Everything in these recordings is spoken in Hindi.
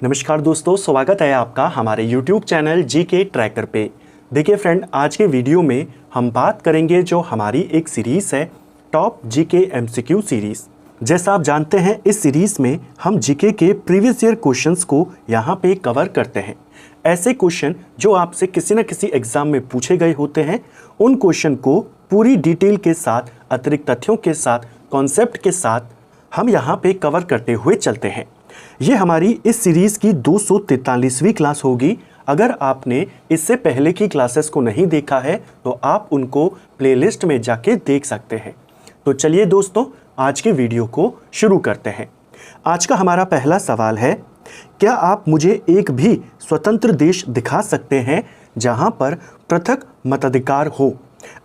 नमस्कार दोस्तों, स्वागत है आपका हमारे YouTube चैनल जीके ट्रैकर पे। देखिए फ्रेंड, आज के वीडियो में हम बात करेंगे जो हमारी एक सीरीज़ है टॉप जीके एमसीक्यू सीरीज़। जैसा आप जानते हैं, इस सीरीज़ में हम जीके के प्रीवियस ईयर क्वेश्चंस को यहाँ पे कवर करते हैं। ऐसे क्वेश्चन जो आपसे किसी न किसी एग्ज़ाम में पूछे गए होते हैं, उन क्वेश्चन को पूरी डिटेल के साथ, अतिरिक्त तथ्यों के साथ, कॉन्सेप्ट के साथ हम यहाँ पे कवर करते हुए चलते हैं। ये हमारी इस सीरीज़ की 243वीं क्लास होगी। अगर आपने इससे पहले की क्लासेस को नहीं देखा है तो आप उनको प्लेलिस्ट में जाके देख सकते हैं। तो चलिए दोस्तों, आज के वीडियो को शुरू करते हैं। आज का हमारा पहला सवाल है, क्या आप मुझे एक भी स्वतंत्र देश दिखा सकते हैं जहां पर पृथक मताधिकार हो?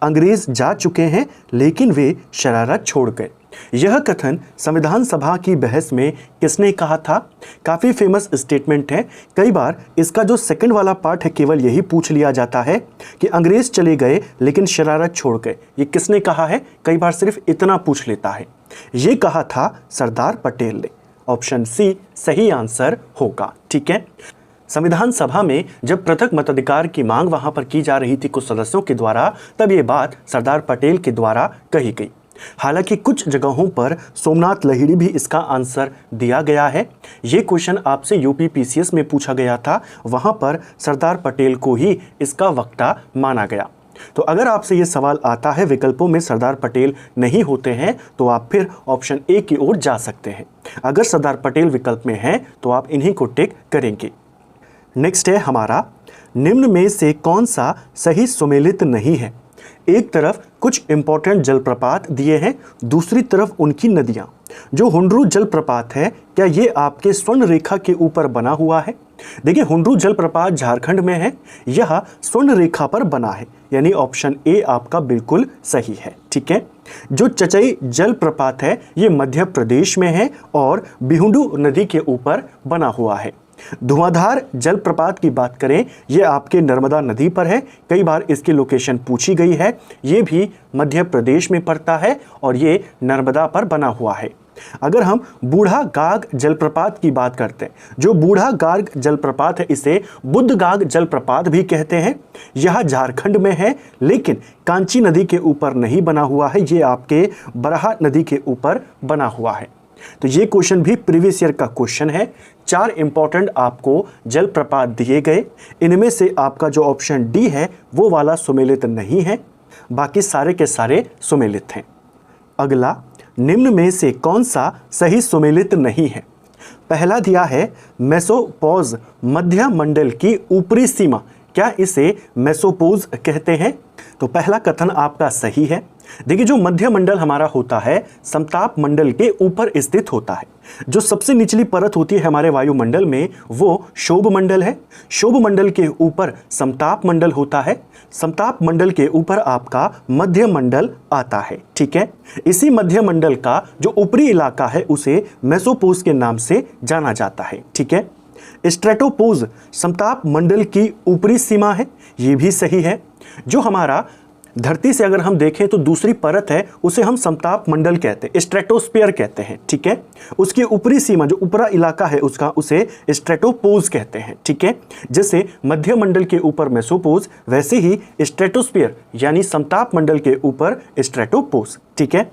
अंग्रेज जा चुके हैं लेकिन वे शरारत छोड़ गए। यह कथन संविधान सभा की बहस में किसने कहा था? काफ़ी फेमस स्टेटमेंट है। कई बार इसका जो सेकंड वाला पार्ट है, केवल यही पूछ लिया जाता है कि अंग्रेज चले गए लेकिन शरारत छोड़ गए, ये किसने कहा है? कई बार सिर्फ इतना पूछ लेता है। ये कहा था सरदार पटेल ने। ऑप्शन सी सही आंसर होगा। ठीक है, संविधान सभा में जब पृथक मताधिकार की मांग वहां पर की जा रही थी कुछ सदस्यों के द्वारा, तब ये बात सरदार पटेल के द्वारा कही गई। हालांकि कुछ जगहों पर सोमनाथ लाहिड़ी भी इसका आंसर दिया गया है। ये क्वेश्चन आपसे यूपी पीसीएस में पूछा गया था, वहां पर सरदार पटेल को ही इसका वक्ता माना गया। तो अगर आपसे ये सवाल आता है विकल्पों में सरदार पटेल नहीं होते हैं तो आप फिर ऑप्शन ए की ओर जा सकते हैं। अगर सरदार पटेल विकल्प में हैं तो आप इन्हीं को टिक करेंगे। नेक्स्ट है हमारा, निम्न में से कौन सा सही सुमेलित नहीं है? एक तरफ कुछ इंपॉर्टेंट जलप्रपात दिए हैं, दूसरी तरफ उनकी नदियां। जो हुंडरू जलप्रपात है, क्या ये आपके स्वर्ण रेखा के ऊपर बना हुआ है? देखिए, हुंडरू जलप्रपात झारखंड में है, यह स्वर्ण रेखा पर बना है, यानी ऑप्शन ए आपका बिल्कुल सही है। ठीक है, जो चचई जलप्रपात है ये मध्य प्रदेश में है और बिहुंडू नदी के ऊपर बना हुआ है। धुआंधार जलप्रपात की बात करें, ये आपके नर्मदा नदी पर है। कई बार इसकी लोकेशन पूछी गई है। ये भी मध्य प्रदेश में पड़ता है और ये नर्मदा पर बना हुआ है। अगर हम बूढ़ा गाग जलप्रपात की बात करते हैं, जो बूढ़ा गाग जलप्रपात है इसे बुद्धगाग जलप्रपात भी कहते हैं। यह झारखंड में है लेकिन कांची नदी के ऊपर नहीं बना हुआ है, ये आपके बरहा नदी के ऊपर बना हुआ है। तो ये क्वेश्चन भी प्रीवियस ईयर का क्वेश्चन है। 4 इंपॉर्टेंट आपको जलप्रपात दिए गए, इनमें से आपका जो ऑप्शन डी है वो वाला सुमेलित नहीं है, बाकी सारे के सारे सुमेलित हैं। अगला, निम्न में से कौन सा सही सुमेलित नहीं है? पहला दिया है मेसोपोज मध्य मंडल की ऊपरी सीमा, क्या इसे मेसोपोज कहते हैं? तो पहला कथन आपका सही है। देखिए, जो मध्य मंडल हमारा होता है समताप मंडल के ऊपर स्थित होता है। जो सबसे निचली परत होती है हमारे वायुमंडल में वो शोभ मंडल है। शोभ मंडल के ऊपर समताप मंडल होता है। समताप मंडल के ऊपर आपका मध्य मंडल आता है। ठीक है, इसी मध्य मंडल का जो ऊपरी इलाका है उसे मेसोपोज के नाम से जाना जाता है। ठीक है, स्ट्रेटोपोज समताप मंडल की ऊपरी सीमा है, ये भी सही है। जो हमारा धरती से अगर हम देखें तो दूसरी परत है उसे हम समताप मंडल कहते हैं, स्ट्रेटोस्फीयर कहते हैं। ठीक है, उसकी ऊपरी सीमा जो ऊपरा इलाका है उसका उसे स्ट्रेटोपोज कहते हैं। ठीक है, जैसे मध्य मंडल के ऊपर मेसोपोज, वैसे ही स्ट्रेटोस्फीयर यानी समताप मंडल के ऊपर स्ट्रेटोपोज। ठीक है,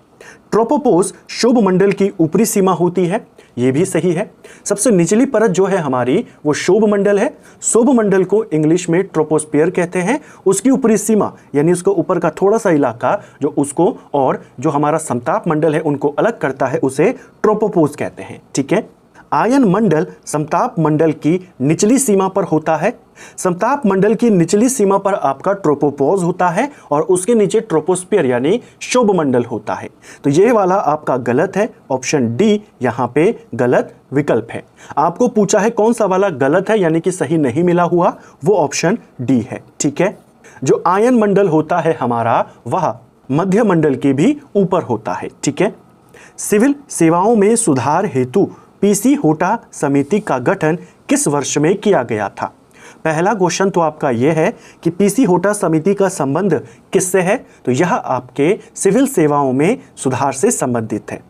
ट्रोपोपोज शोभ मंडल की ऊपरी सीमा होती है, ये भी सही है। सबसे निचली परत जो है हमारी वो शोभ मंडल है। शोभ मंडल को इंग्लिश में ट्रोपोस्फीयर कहते हैं। उसकी ऊपरी सीमा यानी उसको ऊपर का थोड़ा सा इलाका जो उसको और जो हमारा समताप मंडल है उनको अलग करता है उसे ट्रोपोपोज कहते हैं। ठीक है, आयन मंडल समताप मंडल की निचली सीमा पर होता है। समताप मंडल की निचली सीमा पर आपका ट्रोपोपोज होता है और उसके नीचे ट्रोपोस्फीयर यानी शोभ मंडल होता है। तो ये वाला आपका गलत है, ऑप्शन डी यहाँ पे गलत विकल्प है। आपको पूछा है कौन सा वाला गलत है यानी कि सही नहीं मिला हुआ, वो ऑप्शन डी है। ठीक है, जो आयन मंडल होता है हमारा वह मध्य मंडल के भी ऊपर होता है। ठीक है, सिविल सेवाओं में सुधार हेतु पीसी होटा समिति का गठन किस वर्ष में किया गया था? पहला क्वेश्चन तो आपका यह है कि पीसी होटा समिति का संबंध किससे है? तो यह आपके सिविल सेवाओं में सुधार से संबंधित है।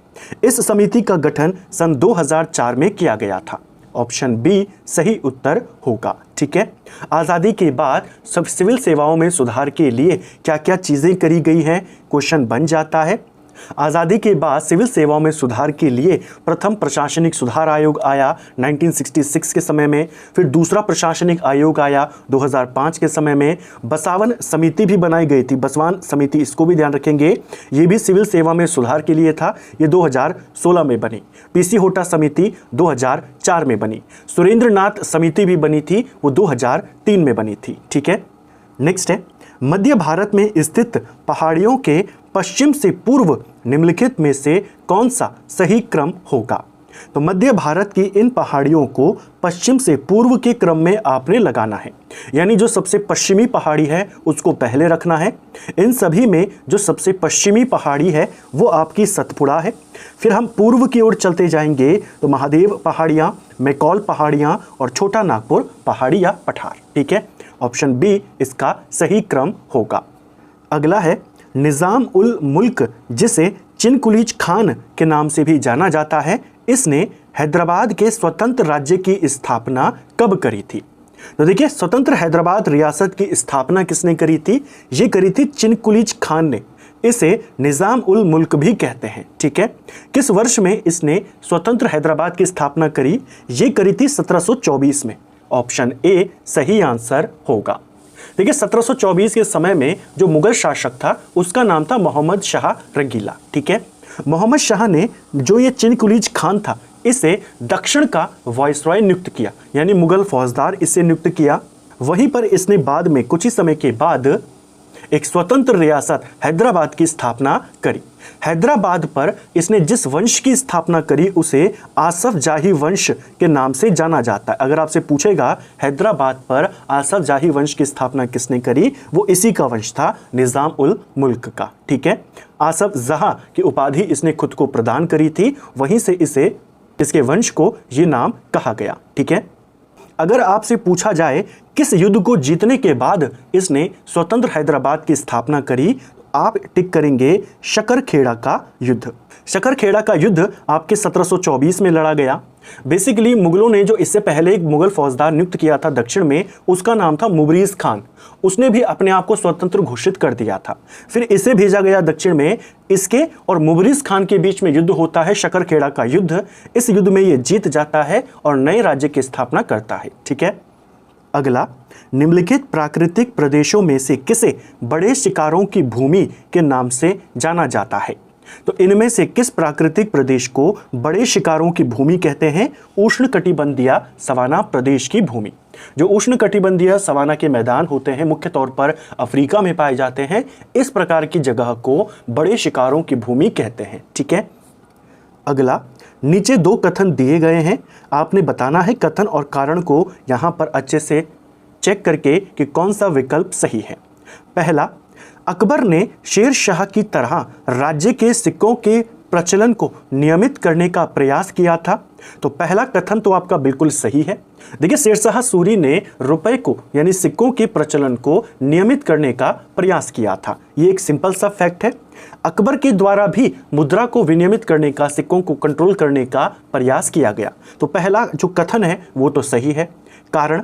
इस समिति का गठन सन 2004 में किया गया था। ऑप्शन बी सही उत्तर होगा। ठीक है, आज़ादी के बाद सब सिविल सेवाओं में सुधार के लिए क्या क्या चीज़ें करी गई हैं, क्वेश्चन बन जाता है। आज़ादी के बाद सिविल सेवाओं में सुधार के लिए प्रथम प्रशासनिक सुधार आयोग आया 1966 के समय में, फिर दूसरा प्रशासनिक आयोग आया 2005 के समय में, बसावन समिति भी बनाई गई थी, बसवान समिति, इसको भी ध्यान रखेंगे, ये भी सिविल सेवा में सुधार के लिए था, ये 2016 में बनी। पीसी होटा समिति 2004 में बनी। सुरेंद्रनाथ समिति भी बनी थी, वो 2003 में बनी थी। ठीक है, नेक्स्ट है, मध्य भारत में स्थित पहाड़ियों के पश्चिम से पूर्व निम्नलिखित में से कौन सा सही क्रम होगा। तो मध्य भारत की इन पहाड़ियों को पश्चिम से पूर्व के क्रम में आपने लगाना है, यानी जो सबसे पश्चिमी पहाड़ी है उसको पहले रखना है। इन सभी में जो सबसे पश्चिमी पहाड़ी है वो आपकी सतपुड़ा है। फिर हम पूर्व की ओर चलते जाएंगे तो महादेव पहाड़ियाँ, मैकॉल पहाड़ियाँ और छोटा नागपुर पहाड़ी या पठार। ठीक है, ऑप्शन बी इसका सही क्रम होगा। अगला है, निज़ाम उल मुल्क जिसे चिनकुलीज खान के नाम से भी जाना जाता है, इसने हैदराबाद के स्वतंत्र राज्य की स्थापना कब करी थी। तो देखिए, स्वतंत्र हैदराबाद रियासत की स्थापना किसने करी थी, ये करी थी चिनकुलीज खान ने। इसे निज़ाम उल मुल्क भी कहते हैं। ठीक है, किस वर्ष में इसने स्वतंत्र हैदराबाद की स्थापना करी, ये करी थी 1724 में। ऑप्शन ए सही आंसर होगा। देखिए, 1724 के समय में जो मुगल शासक था उसका नाम था मोहम्मद शाह रंगीला। ठीक है, मोहम्मद शाह ने जो ये चिनकुलीज खान था इसे दक्षिण का वायसरॉय नियुक्त किया, यानी मुगल फौजदार इसे नियुक्त किया। वहीं पर इसने बाद में कुछ ही समय के बाद एक स्वतंत्र रियासत हैदराबाद की स्थापना करी। हैदराबाद पर इसने जिस वंश की स्थापना करी उसे आसफ जाही वंश के नाम से जाना जाता है। अगर आपसे पूछेगा हैदराबाद पर आसफ जाही वंश की स्थापना किसने करी, वो इसी का वंश था, निज़ाम उल मुल्क का। ठीक है, आसफ जहा की उपाधि इसने खुद को प्रदान करी थी, वहीं से इसे इसके वंश को ये नाम कहा गया। ठीक है, अगर आपसे पूछा जाए किस युद्ध को जीतने के बाद इसने स्वतंत्र हैदराबाद की स्थापना करी, आप टिक करेंगे शकरखेड़ा का युद्ध। शकरखेड़ा का युद्ध आपके 1724 में लड़ा गया। बेसिकली मुगलों ने जो इससे पहले एक मुगल फौजदार नियुक्त किया था दक्षिण में, उसका नाम था मुबरीज खान। उसने भी अपने आप को स्वतंत्र घोषित कर दिया था। फिर इसे भेजा गया दक्षिण में, इसके और मुबरीज खान के बीच में युद्ध होता है, शकरखेड़ा का युद्ध। इस युद्ध में ये जीत जाता है और नए राज्य की स्थापना करता है। ठीक है, अगला, निम्नलिखित प्राकृतिक प्रदेशों में से किसे बड़े शिकारों की भूमि के नाम से जाना जाता है। तो इनमें से किस प्राकृतिक प्रदेश को बड़े शिकारों की भूमि कहते हैं। उष्णकटिबंधीय सवाना प्रदेश की भूमि। जो उष्णकटिबंधीय सवाना के मैदान होते हैं मुख्य तौर पर अफ्रीका में पाए जाते हैं, इस प्रकार की जगह को बड़े शिकारों की भूमि कहते हैं। ठीक है, अगला, नीचे दो कथन दिए गए हैं, आपने बताना है कथन और कारण को यहाँ पर अच्छे से चेक करके कि कौन सा विकल्प सही है। पहला, अकबर ने शेर शाह की तरह राज्य के सिक्कों के प्रचलन को नियमित करने का प्रयास किया था। तो पहला कथन तो आपका बिल्कुल सही है। देखिए, शेरशाह सूरी ने रुपए को यानी सिक्कों के प्रचलन को नियमित करने का प्रयास किया था। ये एक सिंपल सा फैक्ट है। अकबर के द्वारा भी मुद्रा को विनियमित करने का, सिक्कों को कंट्रोल करने का प्रयास किया गया। तो पहला जो कथन है वो तो सही है। कारण,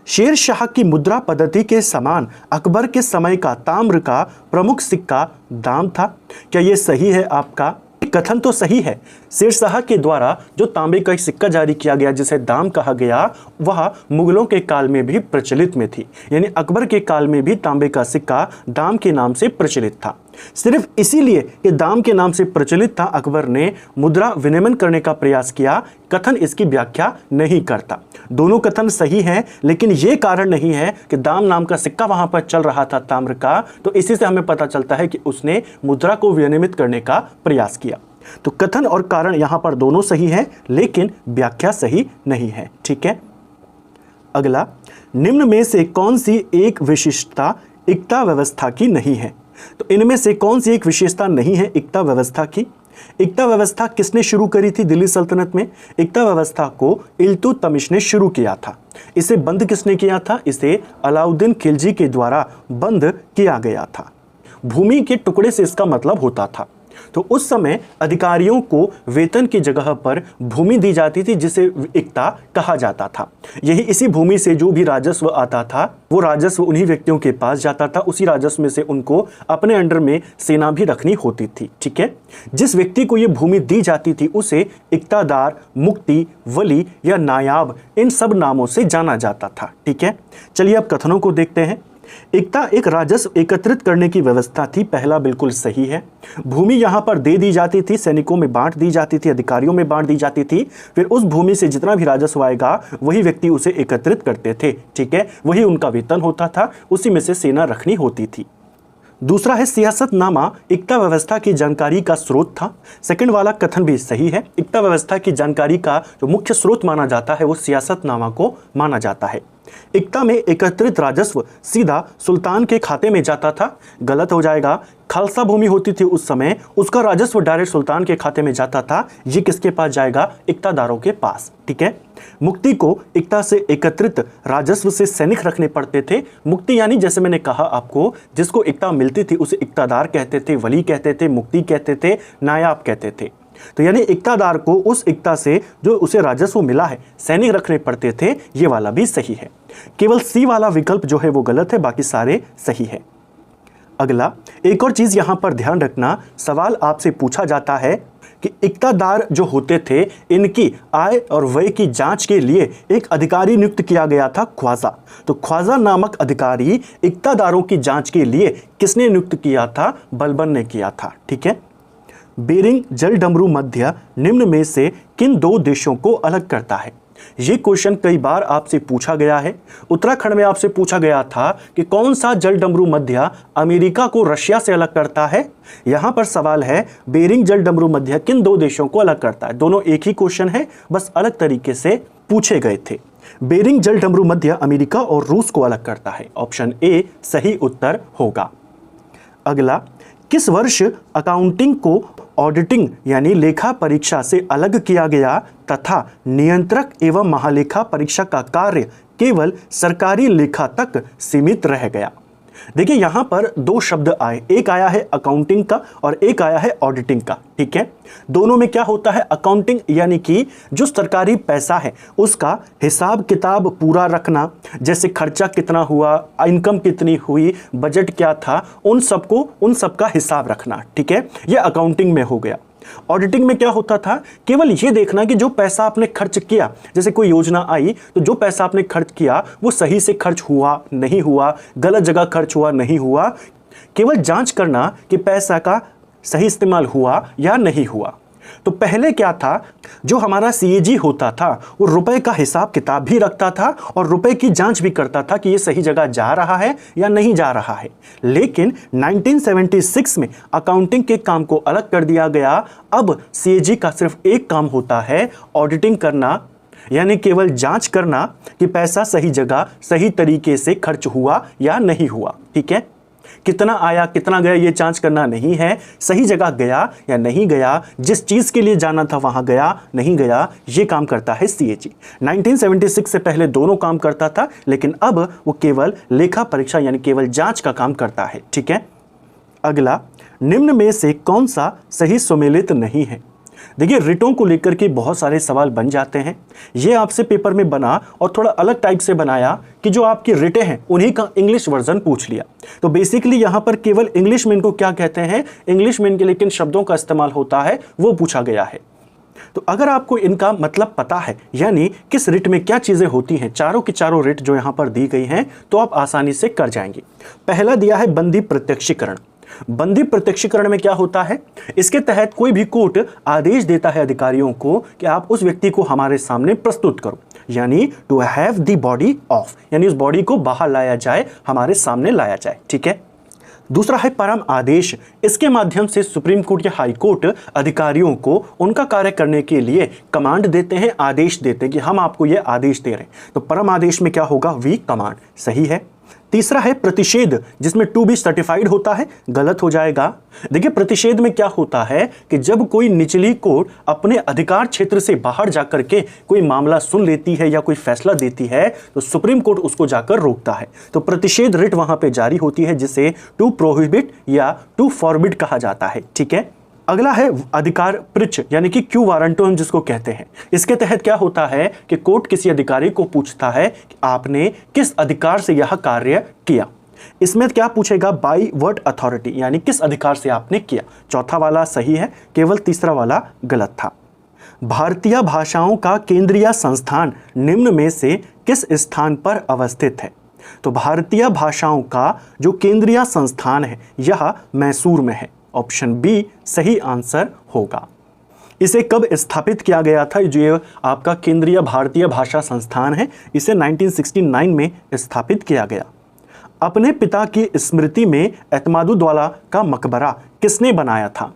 शेर शाह की मुद्रा पद्धति के समान अकबर के समय का ताम्र का प्रमुख सिक्का दाम था। क्या ये सही है आपका? कथन तो सही है। शेरशाह के द्वारा जो तांबे का एक सिक्का जारी किया गया जिसे दाम कहा गया, वह मुगलों के काल में भी प्रचलित में थी, यानी अकबर के काल में भी तांबे का सिक्का दाम के नाम से प्रचलित था। सिर्फ इसीलिए कि दाम के नाम से प्रचलित था अकबर ने मुद्रा विनियमन करने का प्रयास किया। कथन इसकी व्याख्या नहीं करता। दोनों कथन सही हैं, लेकिन यह कारण नहीं है कि दाम नाम का सिक्का वहां पर चल रहा था ताम्र का, तो इसी से हमें पता चलता है कि उसने मुद्रा को विनियमित करने का प्रयास किया। तो कथन और कारण यहां पर दोनों सही है, लेकिन व्याख्या सही नहीं है। ठीक है, अगला, निम्न में से कौन सी एक विशिष्टता इक्ता व्यवस्था की नहीं है। तो इनमें से कौन सी एक विशेषता नहीं है इक्ता व्यवस्था की। इक्ता व्यवस्था किसने शुरू करी थी दिल्ली सल्तनत में? इक्ता व्यवस्था को इल्तुतमिश ने शुरू किया था। इसे बंद किसने किया था? इसे अलाउद्दीन खिलजी के द्वारा बंद किया गया था। भूमि के टुकड़े से इसका मतलब होता था तो उस समय अधिकारियों को वेतन की जगह पर भूमि दी जाती थी जिसे इक्ता कहा जाता था। यही इसी भूमि से जो भी राजस्व आता था वो राजस्व उन्हीं व्यक्तियों के पास जाता था। उसी राजस्व में से उनको अपने अंडर में सेना भी रखनी होती थी। ठीक है, जिस व्यक्ति को ये भूमि दी जाती थी उसे इक्तादार, मुक्ति, वली या नायाब इन सब नामों से जाना जाता था। ठीक है, चलिए अब कथनों को देखते हैं। इक्ता एक राजस्व एकत्रित करने की व्यवस्था थी। पहला बिल्कुल सही है। भूमि यहां पर दे दी जाती थी, सैनिकों में बांट दी जाती थी, अधिकारियों में बांट दी जाती थी। फिर उस भूमि से जितना भी राजस्व आएगा वही व्यक्ति उसे एकत्रित करते थे। ठीक है, वही उनका वेतन होता था, उसी में से सेना रखनी होती थी। दूसरा है सियासतनामा इक्ता व्यवस्था की जानकारी का स्रोत था। सेकंड वाला कथन भी सही है। इक्ता व्यवस्था की जानकारी का जो मुख्य स्रोत माना जाता है वो सियासतनामा को माना जाता है। इक्ता में एकत्रित राजस्व सीधा सुल्तान के खाते में जाता था। गलत हो जाएगा। खालसा भूमि होती थी उस समय, उसका राजस्व डायरेक्ट सुल्तान के खाते में जाता था। ये किसके पास जाएगा? इक्तादारों के पास। ठीक है, मुक्ति को इक्ता से एकत्रित राजस्व से सैनिक रखने पड़ते थे। मुक्ति यानी जैसे मैंने कहा आपको, जिसको इक्ता मिलती थी उसे इक्तादार कहते थे, वली कहते थे, मुक्ति कहते थे, नायाब कहते थे। तो यानी इक्तादार को उस इक्ता से जो उसे राजस्व मिला है सैनिक रखने पड़ते थे। ये वाला भी सही है। केवल सी वाला विकल्प जो है वो गलत है, बाकी सारे सही है। अगला एक और चीज यहां पर ध्यान रखना, सवाल आपसे पूछा जाता है कि इक्तादार जो होते थे इनकी आय और व्यय की जांच के लिए एक अधिकारी नियुक्त किया गया था, ख्वाजा। तो ख्वाजा नामक अधिकारी इक्तादारों की जांच के लिए किसने नियुक्त किया था? बलबन ने किया था। ठीक है, बेरिंग जलडमरू मध्य निम्न में से किन दो देशों को अलग करता है? ये क्वेश्चन कई बार आपसे पूछा गया है। उत्तराखंड में आपसे पूछा गया था कि कौन सा जलडमरू मध्य अमेरिका को रशिया से अलग करता है। यहां पर सवाल है बेरिंग जलडमरू मध्य किन दो देशों को अलग करता है। दोनों एक ही क्वेश्चन है, बस अलग तरीके से पूछे गए थे। बेरिंग जलडमरू मध्य अमेरिका और रूस को अलग करता है। ऑप्शन ए सही उत्तर होगा। अगला, किस वर्ष अकाउंटिंग को ऑडिटिंग यानी लेखा परीक्षा से अलग किया गया तथा नियंत्रक एवं महालेखा परीक्षक का कार्य केवल सरकारी लेखा तक सीमित रह गया? देखिए यहां पर दो शब्द आए, एक आया है अकाउंटिंग का और एक आया है ऑडिटिंग का। ठीक है, दोनों में क्या होता है? अकाउंटिंग यानी कि जो सरकारी पैसा है उसका हिसाब किताब पूरा रखना, जैसे खर्चा कितना हुआ, इनकम कितनी हुई, बजट क्या था, उन सबका हिसाब रखना। ठीक है, यह अकाउंटिंग में हो गया। ऑडिटिंग में क्या होता था? केवल ये देखना कि जो पैसा आपने खर्च किया, जैसे कोई योजना आई तो जो पैसा आपने खर्च किया वो सही से खर्च हुआ नहीं हुआ, गलत जगह खर्च हुआ नहीं हुआ, केवल जांच करना कि पैसा का सही इस्तेमाल हुआ या नहीं हुआ। तो पहले क्या था, जो हमारा सीएजी होता था वो रुपए का हिसाब किताब भी रखता था और रुपए की जांच भी करता था कि ये सही जगह जा रहा है या नहीं जा रहा है। लेकिन 1976 में अकाउंटिंग के काम को अलग कर दिया गया। अब सीएजी का सिर्फ एक काम होता है, ऑडिटिंग करना, यानी केवल जांच करना कि पैसा सही जगह सही तरीके से खर्च हुआ या नहीं हुआ। ठीक है, कितना आया कितना गया ये जांच करना नहीं है, सही जगह गया या नहीं गया, जिस चीज के लिए जाना था वहां गया नहीं गया, ये काम करता है सीएजी। 1976 से पहले दोनों काम करता था, लेकिन अब वो केवल लेखा परीक्षा यानी केवल जांच का काम करता है। ठीक है, अगला, निम्न में से कौन सा सही सुमेलित नहीं है? देखिए रिटों को लेकर के बहुत सारे सवाल बन जाते हैं। ये आपसे पेपर में बना और थोड़ा अलग टाइप से बनाया कि जो आपकी रिटें हैं उन्हीं का इंग्लिश वर्जन पूछ लिया। तो बेसिकली यहाँ पर केवल इंग्लिश में इनको क्या कहते हैं, इंग्लिश में इनके लेकिन शब्दों का इस्तेमाल होता है वो पूछा गया है। तो अगर आपको इनका मतलब पता है, यानी किस रिट में क्या चीजें होती हैं, चारों की चारों रिट जो यहाँ पर दी गई हैं, तो आप आसानी से कर जाएंगे। पहला दिया है बंदी प्रत्यक्षीकरण। बंदी प्रत्यक्षीकरण में क्या होता है? इसके तहत कोई भी कोर्ट आदेश देता है अधिकारियों को कि आप उस व्यक्ति को हमारे सामने प्रस्तुत करो, यानी to have the body of, यानी उस बॉडी को बाहर लाया जाए, हमारे सामने लाया जाए। ठीक है, दूसरा है परम आदेश। इसके माध्यम से सुप्रीम कोर्ट या हाई कोर्ट अधिकारियों को उनका कार्य करने के लिए कमांड देते हैं, आदेश देते हैं कि हम आपको यह आदेश दे रहे हैं। तो परम आदेश में क्या होगा? We command. सही है। तीसरा है प्रतिषेध, जिसमें टू बी सर्टिफाइड होता है, गलत हो जाएगा। देखिए प्रतिषेध में क्या होता है कि जब कोई निचली कोर्ट अपने अधिकार क्षेत्र से बाहर जाकर के कोई मामला सुन लेती है या कोई फैसला देती है तो सुप्रीम कोर्ट उसको जाकर रोकता है। तो प्रतिषेध रिट वहां पे जारी होती है, जिसे टू प्रोहिबिट या टू फॉरबिड कहा जाता है। ठीक है, अगला है अधिकार पृच्छ यानी कि क्यू वारंटो हम जिसको कहते हैं। इसके तहत क्या होता है कि कोर्ट किसी अधिकारी को पूछता है कि आपने किस अधिकार से यह कार्य किया। इसमें क्या पूछेगा, बाई व्हाट अथॉरिटी, यानी किस अधिकार से आपने किया। चौथा वाला सही है, केवल तीसरा वाला गलत था। भारतीय भाषाओं का केंद्रीय संस्थान निम्न में से किस स्थान पर अवस्थित है। तो भारतीय भाषाओं का जो केंद्रीय संस्थान है यह मैसूर में है। ऑप्शन बी सही आंसर होगा। इसे कब स्थापित किया गया था, जो ये आपका केंद्रीय भारतीय भाषा संस्थान है, इसे 1969 में स्थापित किया गया। अपने पिता की स्मृति में एतमादुद्दौला का मकबरा किसने बनाया था।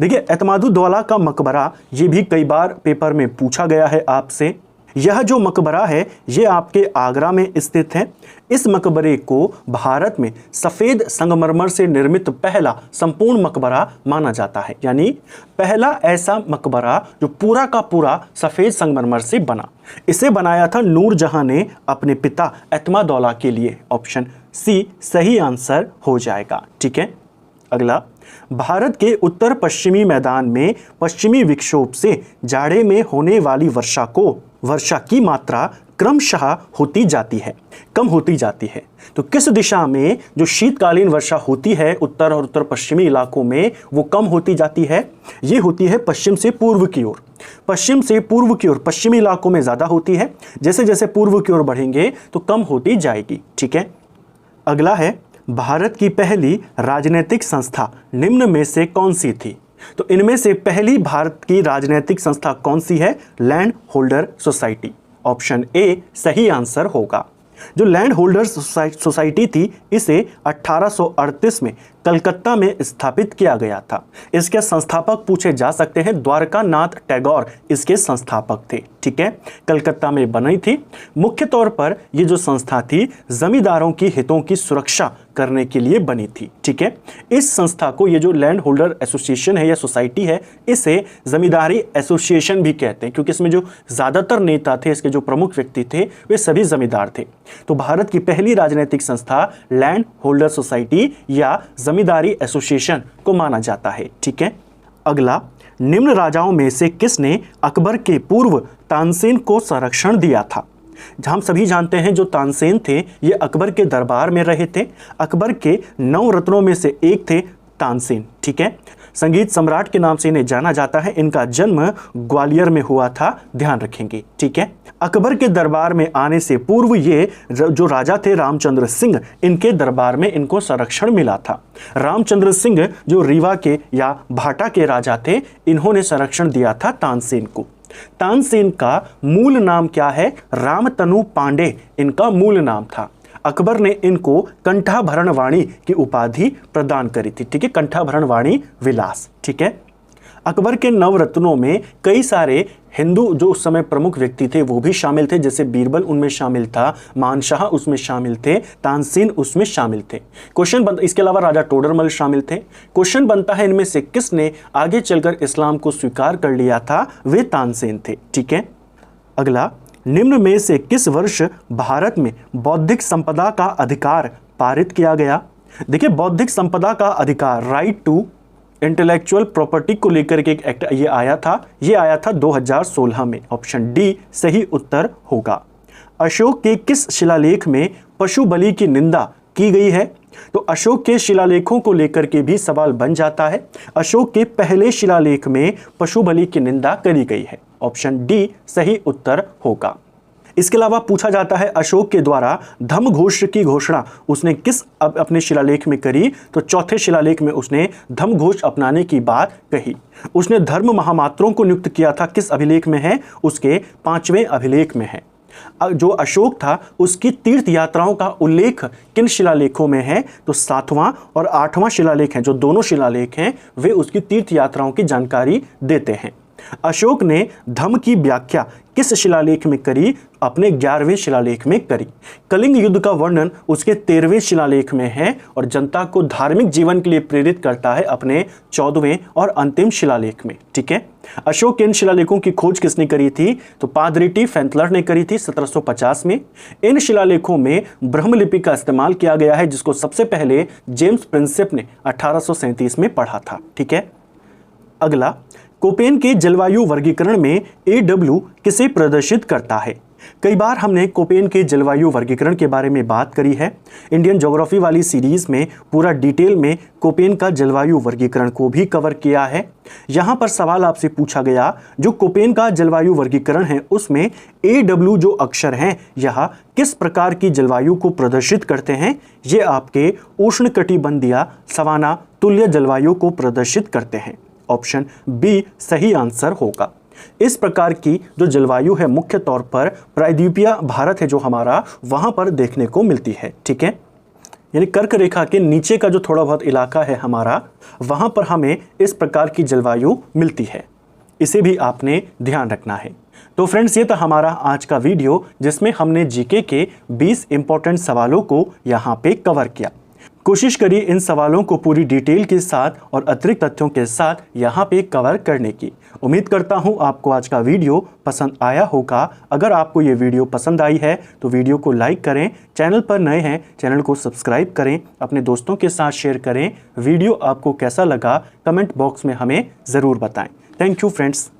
देखिए, एतमादुद्दौला का मकबरा ये भी कई बार पेपर में पूछा गया है आपसे। यह जो मकबरा है ये आपके आगरा में स्थित है। इस मकबरे को भारत में सफ़ेद संगमरमर से निर्मित पहला संपूर्ण मकबरा माना जाता है, यानी पहला ऐसा मकबरा जो पूरा का पूरा सफ़ेद संगमरमर से बना। इसे बनाया था नूरजहां ने अपने पिता एतमादुद्दौला के लिए। ऑप्शन सी सही आंसर हो जाएगा। ठीक है, अगला, भारत के उत्तर पश्चिमी मैदान में पश्चिमी विक्षोभ से जाड़े में होने वाली वर्षा की मात्रा क्रमशः होती जाती है, कम होती जाती है। तो किस दिशा में जो शीतकालीन वर्षा होती है उत्तर और उत्तर पश्चिमी इलाकों में वो कम होती जाती है। ये होती है पश्चिम से पूर्व की ओर। पश्चिम से पूर्व की ओर पश्चिमी इलाकों में ज़्यादा होती है, जैसे जैसे पूर्व की ओर बढ़ेंगे तो कम होती जाएगी। ठीक है, अगला है, भारत की पहली राजनीतिक संस्था निम्न में से कौन सी थी। तो इनमें से पहली भारत की राजनीतिक संस्था कौन सी है, land holder society. Option A सही आंसर होगा। जो लैंड होल्डर सोसाइटी थी इसे 1838 में कलकत्ता में स्थापित किया गया था। इसके संस्थापक पूछे जा सकते हैं, द्वारका नाथ टैगोर इसके संस्थापक थे। ठीक है, कलकत्ता में बनी थी। मुख्य तौर पर ये जो संस्था थी जमींदारों की हितों की सुरक्षा करने के लिए बनी थी। ठीक है, इस संस्था को, ये जो लैंड होल्डर एसोसिएशन है या सोसाइटी है, इसे जमींदारी एसोसिएशन भी कहते हैं, क्योंकि इसमें जो ज़्यादातर नेता थे, इसके जो प्रमुख व्यक्ति थे, वे सभी जमींदार थे। तो भारत की पहली राजनीतिक संस्था लैंड होल्डर सोसाइटी या जमींदारी एसोसिएशन को माना जाता है। ठीक है, अगला, निम्न राजाओं में से किसने अकबर के पूर्व तानसेन को संरक्षण दिया था। हम सभी जानते हैं जो तानसेन थे ये अकबर के दरबार में रहे थे। अकबर के 9 रत्नों में से एक थे तानसेन। ठीक है, संगीत सम्राट के नाम से इन्हें जाना जाता है। इनका जन्म ग्वालियर में हुआ था, ध्यान रखेंगे। ठीक है, अकबर के दरबार में आने से पूर्व ये जो राजा थे रामचंद्र सिंह, इनके दरबार में इनको संरक्षण मिला था। रामचंद्र सिंह जो रीवा के या भाटा के राजा थे, इन्होंने संरक्षण दिया था तानसेन को। तानसेन का मूल नाम क्या है, रामतनु पांडे इनका मूल नाम था। अकबर ने इनको कंठाभरण वाणी की उपाधि प्रदान करी थी। ठीक है, कंठाभरण वाणी विलास। ठीक है, अकबर के नवरत्नों में कई सारे हिंदू जो उस समय प्रमुख व्यक्ति थे वो भी शामिल थे, जैसे बीरबल उनमें शामिल था, मानशाह उसमें शामिल थे, तानसेन उसमें शामिल थे। इसके अलावा राजा टोडरमल शामिल थे। क्वेश्चन बनता है इनमें से किसने आगे चलकर इस्लाम को स्वीकार कर लिया था, वे तानसेन थे। ठीक है, अगला, निम्न में से किस वर्ष भारत में बौद्धिक संपदा का अधिकार पारित किया गया। देखिए, बौद्धिक संपदा का अधिकार, राइट टू इंटेलेक्चुअल प्रॉपर्टी को लेकर के एक एक्ट ये आया था 2016 में। ऑप्शन डी सही उत्तर होगा। अशोक के किस शिलालेख में पशु बलि की निंदा की गई है। तो अशोक के शिलालेखों को लेकर के भी सवाल बन जाता है। अशोक के पहले शिलालेख में पशु बलि की निंदा करी गई है। ऑप्शन डी सही उत्तर होगा। इसके अलावा पूछा जाता है अशोक के द्वारा धम्म घोष की घोषणा उसने किस अपने शिलालेख में करी। तो चौथे शिलालेख में उसने धम्म घोष अपनाने की बात कही। उसने धर्म महामात्रों को नियुक्त किया था, किस अभिलेख में है, उसके 5वें अभिलेख में है। जो अशोक था उसकी तीर्थ यात्राओं का उल्लेख किन शिलालेखों में है। तो 7वां और 8वां शिलालेख हैं, जो दोनों शिलालेख हैं वे उसकी तीर्थ यात्राओं की जानकारी देते हैं। अशोक ने धम्म की व्याख्या किस शिलालेख में करी, अपने 11वें शिलालेख में करी। कलिंग युद्ध का वर्णन उसके 13वें शिलालेख में है और जनता को धार्मिक जीवन के लिए प्रेरित करता है अपने 14वें और अंतिम शिलालेख में। ठीक है, अशोक के इन शिलालेखों की खोज किसने करी थी। तो पादरिटी फैंतलर ने करी थी 1750 में। इन शिलालेखों में ब्रह्मलिपि का इस्तेमाल किया गया है, जिसको सबसे पहले जेम्स प्रिंसेप ने 1837 में पढ़ा था। ठीक है, अगला, कोपेन के जलवायु वर्गीकरण में AW किसे प्रदर्शित करता है? कई बार हमने कोपेन के जलवायु वर्गीकरण के बारे में बात करी है। इंडियन ज्योग्राफी वाली सीरीज में पूरा डिटेल में कोपेन का जलवायु वर्गीकरण को भी कवर किया है। यहाँ पर सवाल आपसे पूछा गया, जो कोपेन का जलवायु वर्गीकरण है उसमें AW जो अक्षर हैं यह किस प्रकार की जलवायु को प्रदर्शित करते हैं? ये आपके उष्णकटिबंधीय सवाना तुल्य जलवायु को प्रदर्शित करते हैं। ऑप्शन बी सही आंसर होगा। इस प्रकार की जो जलवायु है मुख्य तौर पर प्रायद्वीपीय भारत है जो हमारा, वहां पर देखने को मिलती है। ठीक है, यानी कर्क रेखा के नीचे का जो थोड़ा बहुत इलाका है हमारा, वहां पर हमें इस प्रकार की जलवायु मिलती है। इसे भी आपने ध्यान रखना है। तो फ्रेंड्स, ये था हमारा आज का वीडियो जिसमें हमने जीके के 20 इंपॉर्टेंट सवालों को यहाँ पे कवर किया। कोशिश करिए इन सवालों को पूरी डिटेल के साथ और अतिरिक्त तथ्यों के साथ यहाँ पे कवर करने की। उम्मीद करता हूँ आपको आज का वीडियो पसंद आया होगा। अगर आपको ये वीडियो पसंद आई है तो वीडियो को लाइक करें, चैनल पर नए हैं चैनल को सब्सक्राइब करें, अपने दोस्तों के साथ शेयर करें। वीडियो आपको कैसा लगा कमेंट बॉक्स में हमें ज़रूर बताएं। Thank you friends.